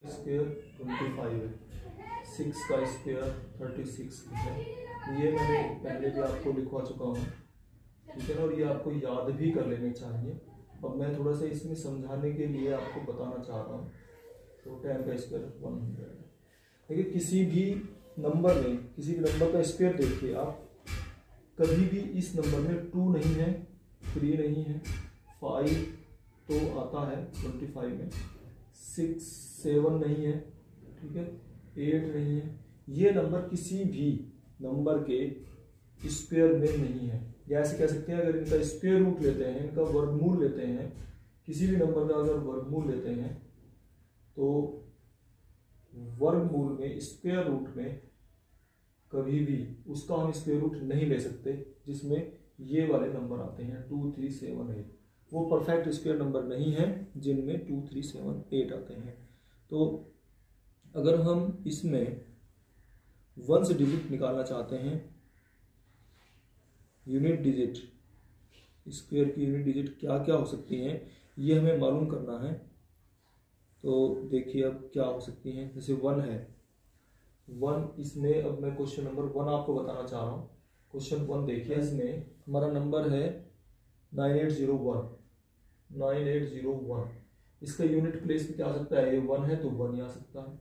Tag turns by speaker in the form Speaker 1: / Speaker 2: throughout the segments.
Speaker 1: Square 25 है, 6 का square 36 है। ये मैंने पहले भी आपको लिखवा चुका हूँ, ठीक है ना, और ये आपको याद भी कर लेने चाहिए। अब मैं थोड़ा सा इसमें समझाने के लिए आपको बताना चाह रहा हूँ। तो 10 का स्क्वायर 100 है। देखिए किसी भी नंबर का स्क्वायर देखिए आप, कभी भी इस नंबर में 2 नहीं है, 3 नहीं है, 5 तो आता है 25 में, 6 7 नहीं है, ठीक है, 8 नहीं है। ये नंबर किसी भी नंबर के स्क्वायर में नहीं है। या ऐसे कह सकते हैं, अगर इनका स्क्वायर रूट लेते हैं, इनका वर्गमूल लेते हैं, किसी भी नंबर का अगर वर्गमूल लेते हैं तो वर्गमूल में स्क्वायर रूट में कभी भी उसका हम स्क्वायर रूट नहीं ले सकते। जिसमें ये वाले नंबर आते हैं 2 3 7 8, वो परफेक्ट स्क्वायर नंबर नहीं है जिनमें 2 3 7 8 आते हैं। तो अगर हम इसमें वंस डिजिट निकालना चाहते हैं, यूनिट डिजिट, स्क्वायर की यूनिट डिजिट क्या क्या हो सकती हैं ये हमें मालूम करना है। तो देखिए अब क्या हो सकती हैं, जैसे 1 है, 1 इसमें, अब मैं क्वेश्चन नंबर 1 आपको बताना चाह रहा हूँ। क्वेश्चन 1 देखिए, इसमें हमारा नंबर है 9801। इसका यूनिट प्लेस में क्या आ सकता है, ये 1 है तो 1 ही आ सकता है।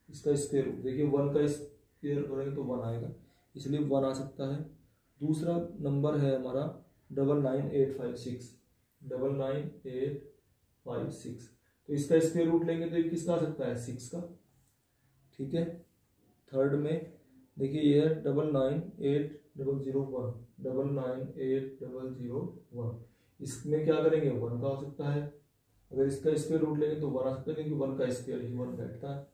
Speaker 1: इसका स्क्वायर रूट देखिए, 1 का स्क्वायर करेंगे तो 1 आएगा, इसलिए 1 आ सकता है। दूसरा नंबर है हमारा 99856, तो इसका स्क्वायर रूट लेंगे तो ये किसका आ सकता है, 6 का, ठीक है। थर्ड में देखिए ये है 99801, इसमें क्या करेंगे, 1 का हो सकता है। अगर इसका स्क्वायर रूट लेंगे तो 1 आ सकता है, क्योंकि 1 का स्क्वायर ही 1 बैठता है।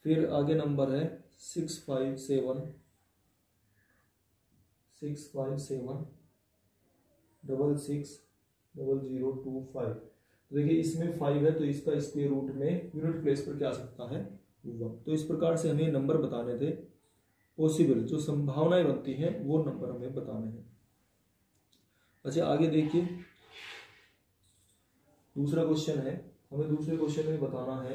Speaker 1: फिर आगे नंबर है 657 660025। तो देखिए इसमें 5 है तो इसका स्क्वायर रूट में यूनिट प्लेस पर क्या आ सकता है, 1। तो इस प्रकार से हमें नंबर बताने थे, पॉसिबल जो संभावनाएं बनती हैं वो नंबर हमें बताने हैं। अच्छा आगे देखिए, दूसरा क्वेश्चन है, हमें दूसरे क्वेश्चन में बताना है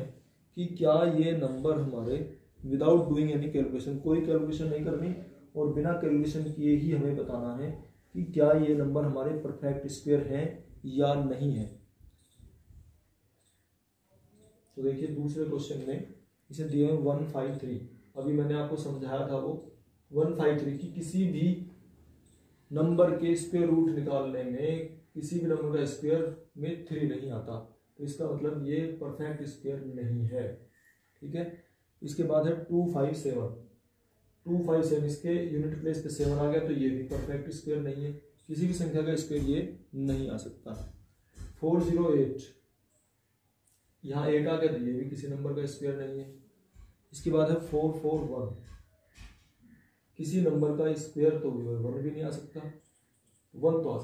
Speaker 1: कि क्या ये नंबर हमारे विदाउट डूइंग एनी कैलकुलेशन, कोई कैलकुलेशन नहीं करनी और बिना कैलकुलेशन किए ही हमें बताना है कि क्या ये नंबर हमारे परफेक्ट स्क्वायर हैं या नहीं है। तो देखिए दूसरे क्वेश्चन में इसे दिए हैं 153, अभी मैंने आपको समझाया था वो 153 की किसी भी नंबर के स्क्वायर रूट निकालने में किसी भी नंबर का स्क्वायर में 3 नहीं आता, तो इसका मतलब ये परफेक्ट स्क्वायर नहीं है, ठीक है। इसके बाद है 257, इसके यूनिट प्लेस पे 7 आ गया तो ये भी परफेक्ट स्क्वायर नहीं है, किसी भी संख्या का स्क्वायर ये नहीं आ सकता। 408, यहाँ 8 आ गया तो ये भी किसी नंबर का स्क्वायर नहीं है। इसके बाद है 441, किसी नंबर का स्क्वायर तो 1 भी नहीं आ सकता, 1 तो आ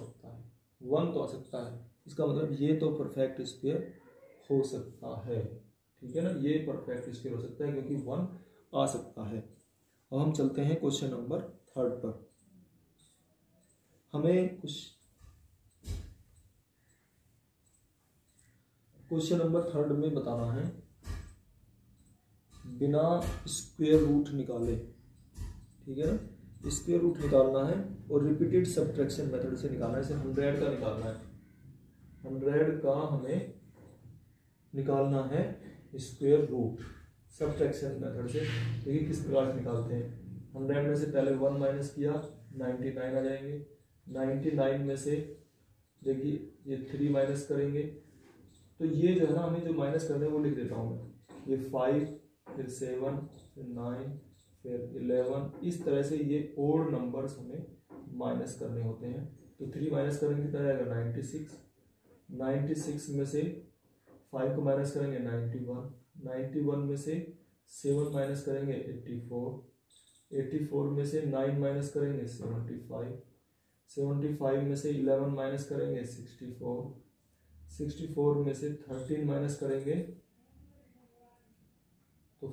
Speaker 1: सकता है, इसका मतलब ये तो परफेक्ट स्क्वायर हो सकता है, ठीक है ना, ये परफेक्ट स्क्वायर हो सकता है क्योंकि 1 आ सकता है। अब हम चलते हैं क्वेश्चन नंबर 3 पर। हमें क्वेश्चन नंबर 3 में बताना है, बिना स्क्वायर रूट निकाले, ठीक है ना, स्क्वायर रूट निकालना है और रिपीटेड सब्ट्रैक्शन मेथड से निकालना है। इसे 100 का निकालना है, 100 का हमें निकालना है स्क्वायर रूट सब्ट्रैक्शन मेथड से। देखिए किस प्रकार से निकालते हैं, 100 में से पहले 1 माइनस किया 99 आ जाएंगे, 99 में से देखिए ये 3 माइनस करेंगे, तो ये जो है ना, हमें जो माइनस करने वो लिख देता हूँ मैं, ये 5 फिर 7 फिर 9 फिर 11, इस तरह से ये ओड नंबर्स हमें माइनस करने होते हैं। तो 3 माइनस करेंगे कितना आएगा 96 में से 5 को माइनस करेंगे 91 में से 7 माइनस करेंगे 84 में से 9 माइनस करेंगे 75 में से 11 माइनस करेंगे 64 में से 13 माइनस करेंगे तो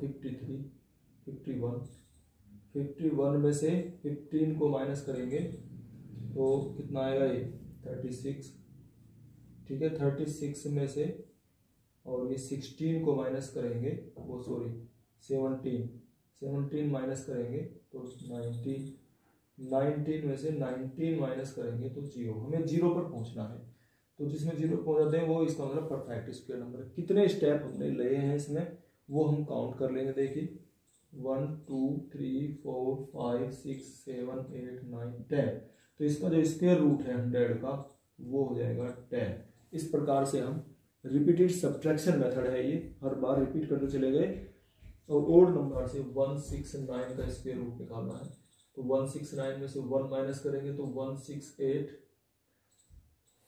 Speaker 1: 51 में से 15 को माइनस करेंगे तो कितना आएगा, ये 36, ठीक है। 36 में से और ये 16 को माइनस करेंगे, वो सॉरी 17 माइनस करेंगे तो 19 में से 19 माइनस करेंगे तो 0। हमें 0 पर पहुंचना है, तो जिसमें 0 पहुंच जाते हैं वो इसका मतलब परफेक्ट स्क्वायर नंबर है। कितने स्टेप हमने लिए हैं इसमें वो हम काउंट कर लेंगे। देखिए 1 2 3 4 5 6 7 8 9 10, तो इसका जो स्क्वायर रूट है 100 का वो हो जाएगा 10। इस प्रकार से हम रिपीटेड सब्ट्रैक्शन मेथड है, ये हर बार रिपीट करते चले गए। और ओड नंबर से 169 का स्क्वायर रूट निकालना है, तो 169 में से 1 माइनस करेंगे तो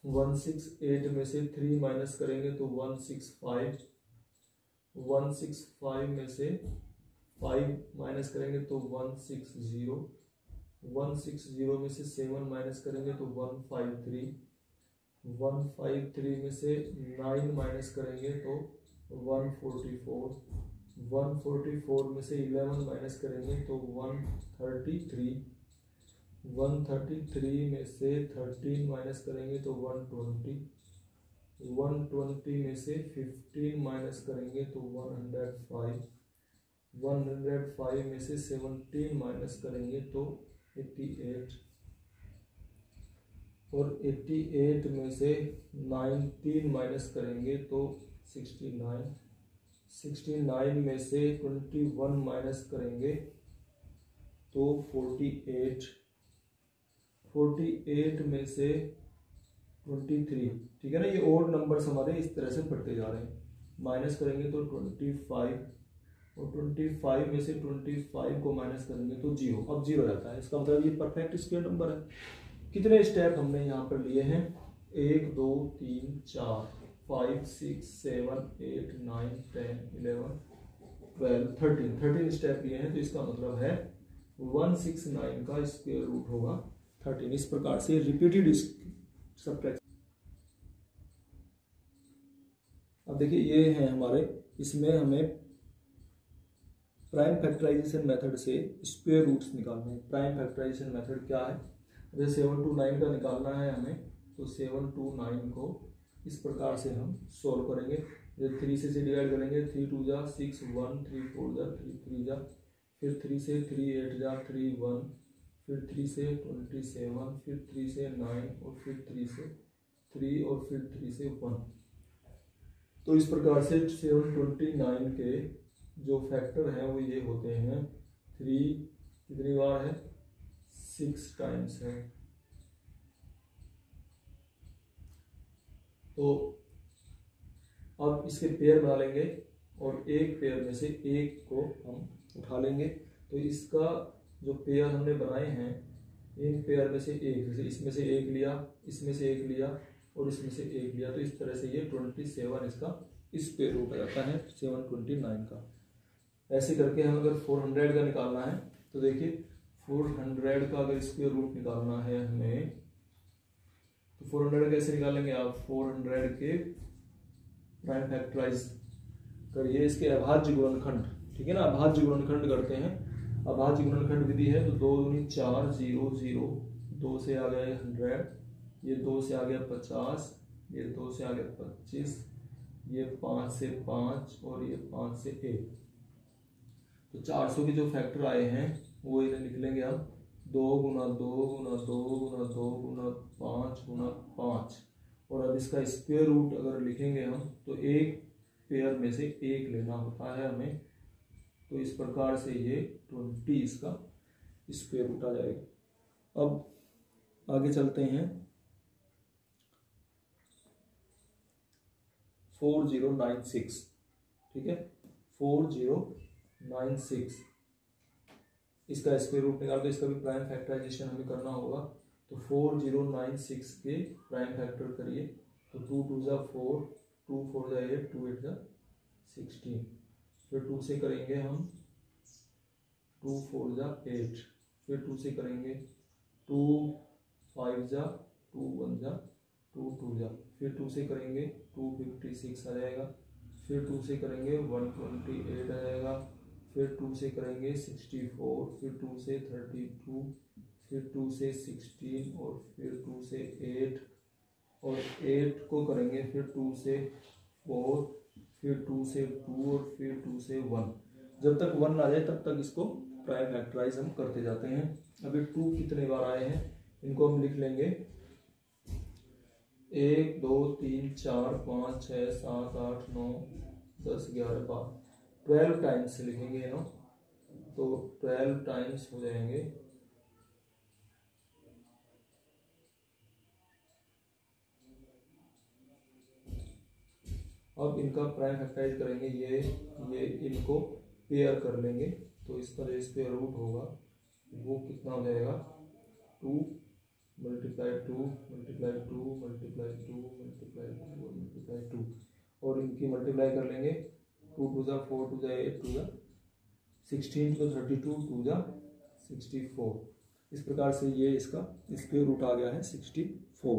Speaker 1: 168 में से 3 माइनस करेंगे तो 165 में से 5 माइनस करेंगे तो 160 में से 7 माइनस करेंगे तो 153 में से 9 माइनस करेंगे तो 144 में से 11 माइनस करेंगे तो 133 में से 13 माइनस करेंगे तो 120 में से 15 माइनस करेंगे तो 105 में से 17 माइनस करेंगे तो 88, और 88 में से 19 माइनस करेंगे तो 69 में से 21 माइनस करेंगे तो 48 में से 23, ठीक है ना। ये ओड नंबर्स हमारे इस तरह से बढ़ते जा रहे हैं। माइनस करेंगे तो 25, और 25 में से 25 को माइनस करेंगे तो 0। अब 0 रहता है, इसका मतलब ये परफेक्ट स्क्वायर नंबर है। कितने स्टेप हमने यहाँ पर लिए हैं? 1 2 3 4 5 6 7 8 9 10 11 12 13 स्टेप लिए हैं, तो इसका मतलब है 169 का स्क्वायर रूट होगा 13। इस प्रकार से रिपीटेड सब्ट्रैक्शन। अब देखिए ये है हमारे, इसमें हमें प्राइम फैक्टराइजेशन मेथड से स्क्वायर रूट्स निकालने हैं। प्राइम फैक्टराइजेशन मेथड क्या है? जैसे 7 to 9 का निकालना है हमें, तो 7 to 9 को इस प्रकार से हम सोल्व करेंगे। जैसे 3 से डिवाइड करेंगे, 3 2 जा 6 1 3 4 जा 3 3 जा, फिर 3 से 3 8 जा 3 1, फिर 3 से 27, फिर 3 से 9, और फिर 3 से 3, और फिर 3 से 1। तो इस प्रकार से 729 के जो फैक्टर हैं वो ये होते हैं 3, कितनी बार है? 6 टाइम्स है। तो अब इसके पेयर बना लेंगे, और एक पेयर में से एक को हम उठा लेंगे। तो इसका जो पेयर हमने बनाए हैं, इन पेयर में से एक, जैसे इसमें से एक लिया, इसमें से एक लिया, और इसमें से एक लिया, तो इस तरह से ये 27 इसका स्क्वायर रूट आ जाता है 729 का। ऐसे करके हम अगर 400 का निकालना है, तो देखिए 400 का अगर स्क्वायर रूट निकालना है हमें, तो 400 कैसे निकालेंगे आप? 400 के प्राइम फैक्टराइज करिए, इसके अभाज्य गुणनखंड, ठीक है ना। अभाज्य गुणनखंड करते हैं, अभाज्य गुणनखंड विधि है। तो 2 दूनी 4 0 0, 2 से आ गया 100, ये 2 से आ गया 50, ये 2 से आ गया 25, ये 5 से 5, और ये 5 से 1। तो 400 के जो फैक्टर आए हैं वो इन्हें निकलेंगे हम 2 गुना 2 गुना 2 गुना 2 गुना 5 गुना 5। और अब इसका स्क्वायर रूट अगर लिखेंगे हम, तो एक पेयर में से एक लेना होता है हमें। तो इस प्रकार से ये 20 इसका स्क्वायर रूट आ जाएगा। अब आगे चलते हैं। 4096, ठीक है, 4096 इसका स्क्वायर रूट निकाल के इसका भी प्राइम फैक्टराइजेशन हमें करना होगा। तो 4096 के प्राइम फैक्टर करिए, तो 2 2 जा 4, 2 4 जा 8, 2 8 जा 16, फिर 2 से करेंगे हम 2 4 जा 8, फिर 2 से करेंगे 2 5 जा 2 1 जा 2 2 जा, फिर 2 से करेंगे 256 आ जाएगा, फिर 2 से करेंगे 128 आ जाएगा, फिर 2 से करेंगे 64, फिर 2 से 32, फिर 2 से 16, और फिर 2 से 8, और 8 को करेंगे फिर 2 से 4, फिर 2 से 2 और फिर 2 से 1। जब तक 1 आ जाए तब तक इसको प्राइम फैक्टराइज हम करते जाते हैं। अभी 2 कितने बार आए हैं इनको हम लिख लेंगे 1 2 3 4 5 6 7 8 9 10 11 12 12 टाइम्स से लिखेंगे ना, तो 12 टाइम्स हो जाएंगे। अब इनका प्राइम फैक्टराइज करेंगे, ये इनको पेयर कर लेंगे, तो इसका जो स्क्वायर रूट होगा वो कितना हो जाएगा 2 multiply 2 multiply 2 multiply 2 multiply 2 multiply 2 और इनकी मल्टीप्लाई कर लेंगे 2 2 जा 4 2 जा 8 2 जा 16 तो 32 2 जा 64। इस प्रकार से ये इसका स्क्वायर रूट आ गया है 64।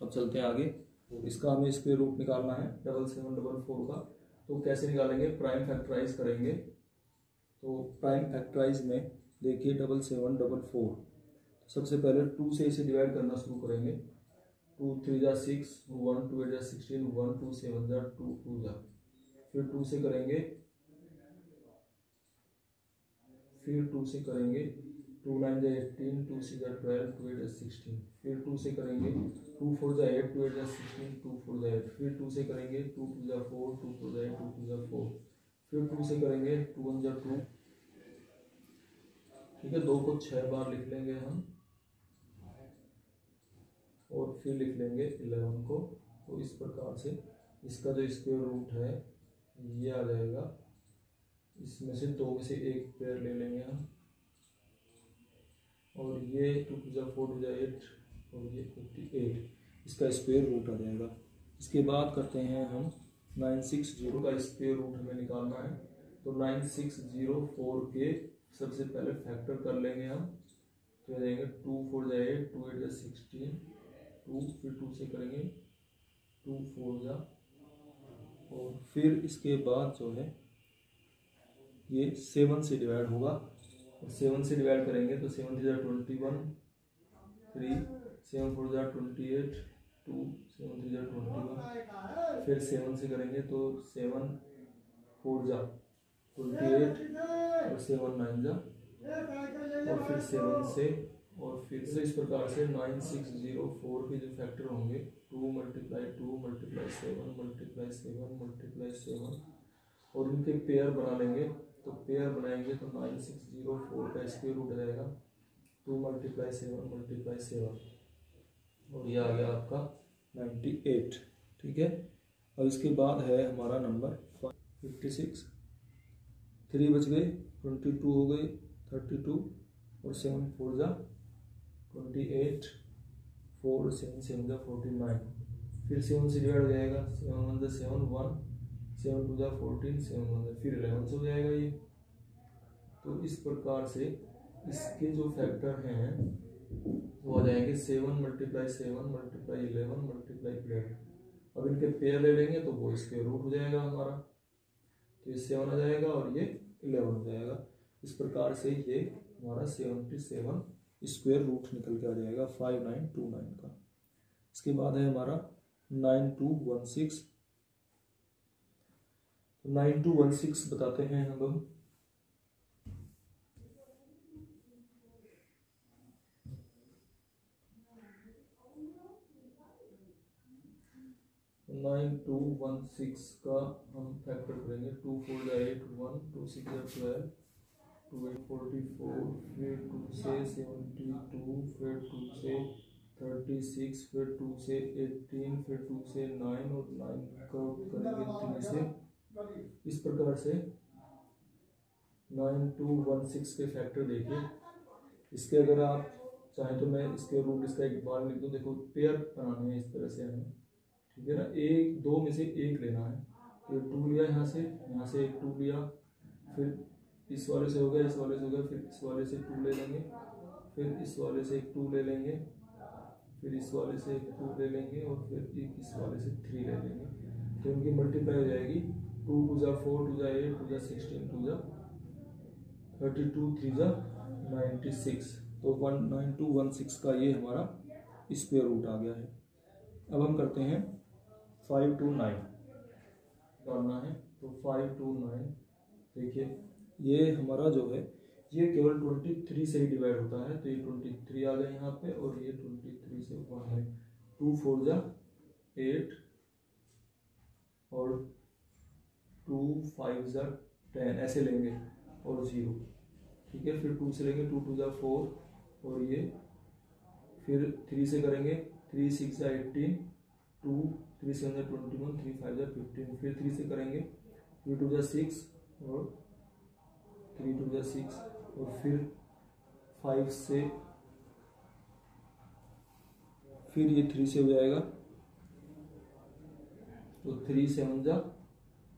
Speaker 1: अब चलते हैं आगे, इसका हमें स्क्वायर रूट निकालना है 7744 का। तो कैसे निकालेंगे, प्राइम फैक्टराइज करेंगे। तो प्राइम फैक्टराइज में देखिए 7744, सबसे पहले 2 से इसे डिवाइड करना शुरू करेंगे। 2 3 जा 6, 1 2 8 जा 16, 1 2 7 जा 2 2 जा, फिर 2 से करेंगे, फिर 2 से करेंगे 2 9 जा 18, 2 6 जा 12, 2 8 जा 16, फिर 2 से करेंगे 2 4 जा 8, 2 8 जा 16, 2 4 जा 8, फिर 2 से करेंगे 2 2 जा 4, 2 4 जा 8, 2 2 जा 4, फिर 2 से करेंगे 2 1 जा 2। ठीक है, 2 को 6 बार लिख लेंगे हम और फिर लिख लेंगे 11 को। तो इस प्रकार से इसका जो स्क्वायर रूट है ये आ जाएगा। इसमें से 2 में से एक पेयर ले लेंगे हम, और ये 2 2 जा 4 2 जा 8 और ये 58, इसका स्क्वायर रूट आ जाएगा। इसके बाद करते हैं हम 960 का स्क्वायर रूट हमें निकालना है। तो 9604 के सबसे पहले फैक्टर कर लेंगे हम, तो आ जाएंगे 2 4 जा 8, 2 8 जा 16, 2 फिर 2 से करेंगे 2 4 जा, और फिर इसके बाद जो है ये 7 से डिवाइड होगा। 7 से डिवाइड करेंगे तो 7 3 जा 21, 3 7 4 जा 28, 2 7 3 जा 21, फिर 7 से करेंगे तो 7 4 जा 28 और 7 9 जा, और फिर 7 से, और फिर से इस प्रकार से 9604 के जो फैक्टर होंगे 2 मल्टीप्लाई 2 मल्टीप्लाई 7 मल्टीप्लाई 7 मल्टीप्लाई 7, और इनके पेयर बना लेंगे। तो पेयर बनाएंगे तो 9604 का स्क्वायर रूट आ जाएगा 2 मल्टीप्लाई 7 मल्टीप्लाई 7, और ये आ गया आपका 98। ठीक है, और इसके बाद है हमारा नंबर 56, 3 बच गए, 22 हो गए, 32 और 7 4 जा 28, 4 7 7 जा 49, फिर 7 से डिवाइड हो जाएगा, 7 1 जा 7 1, 7 2 जा 14, 7 1 जा फिर 11 से हो जाएगा ये। तो इस प्रकार से इसके जो फैक्टर हैं वो आ जाएंगे 7 मल्टीप्लाई 7 मल्टीप्लाई 11 मल्टीप्लाई 11। अब इनके पेयर ले लेंगे तो वो स्क्वायर रूट हो जाएगा हमारा, तो ये 7 आ जाएगा और ये 11 हो जाएगा। इस प्रकार से ये हमारा 77 स्क्वायर रूट निकल के आ जाएगा 5929 का। इसके बाद है हमारा 9216। 9216 बताते हैं हम लोग। तो 9216 का हम फैक्टर करेंगे। 2 4 जा 8 1, 2 6 जा 12, 2 8 44, फिर 2 से 72, फिर 2 से 36, फिर 2 से 18, फिर 2 से 9 और 9 का करेंगे 3 से। इस प्रकार से 9216 के फैक्टर देखिए। इसके अगर आप चाहें तो मैं इसके रूट इसका एक बार लिख दूँ। देखो पेयर बनाने हैं इस तरह से हमें, ठीक है ना। एक दो में से एक लेना है, तो 2 लिया यहाँ से एक 2 लिया, फिर इस वाले से हो गया, इस वाले से हो गया, फिर इस वाले से 2 ले लेंगे, फिर इस वाले से एक 2 ले लेंगे, फिर इस वाले से एक 2 ले लेंगे, और फिर एक इस वाले से 3 ले लेंगे। तो इनकी मल्टीप्लाई हो जाएगी। 2 2 जा 4, 2 जा 8, 2 जा 16, 2 जा 32, 3 जा 96। तो 9216 का ये हमारा स्क्वायर रूट आ गया है। अब हम करते हैं 5 to 9। डालना है। तो 5 2 9, देखिए ये हमारा जो है ये केवल 23 से ही डिवाइड होता है, तो ये 23 आ गया यहाँ पे, और ये 23 से 1 है। 2 4 जा 8 और 2 5 जा 10 ऐसे लेंगे और 0, ठीक है। फिर 2 से लेंगे, 2 2 जा 4 और ये, फिर 3 से करेंगे, 3 6 जा 18, 2 3 7 जा 21, 3 5 जा 15, फिर 3 से करेंगे, 3 2 जा 6 और 3 2 जा 6, और फिर 5 से, फिर ये 3 से हो जाएगा, तो 3 7 जा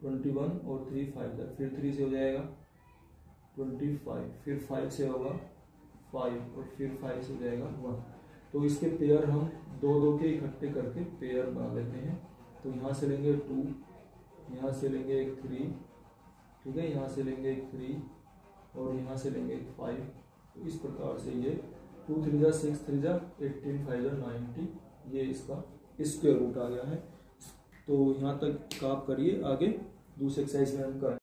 Speaker 1: 21 और 3 5 जा, फिर 3 से हो जाएगा 25, फिर 5 से होगा 5 और फिर 5 से हो जाएगा 1। तो इसके पेयर हम दो दो के इकट्ठे करके पेयर बना लेते हैं। तो यहाँ से लेंगे 2, यहाँ से लेंगे एक 3, ठीक है, यहाँ से लेंगे एक 3 और यहाँ से लेंगे एक 5। तो इस प्रकार से ये 2 3 जा 6 3 जा 18 5 जा 90, ये इसका स्क्वायर रूट आ गया है। तो यहाँ तक आप करिए, आगे दूसरे एक्सरसाइज में हम करें।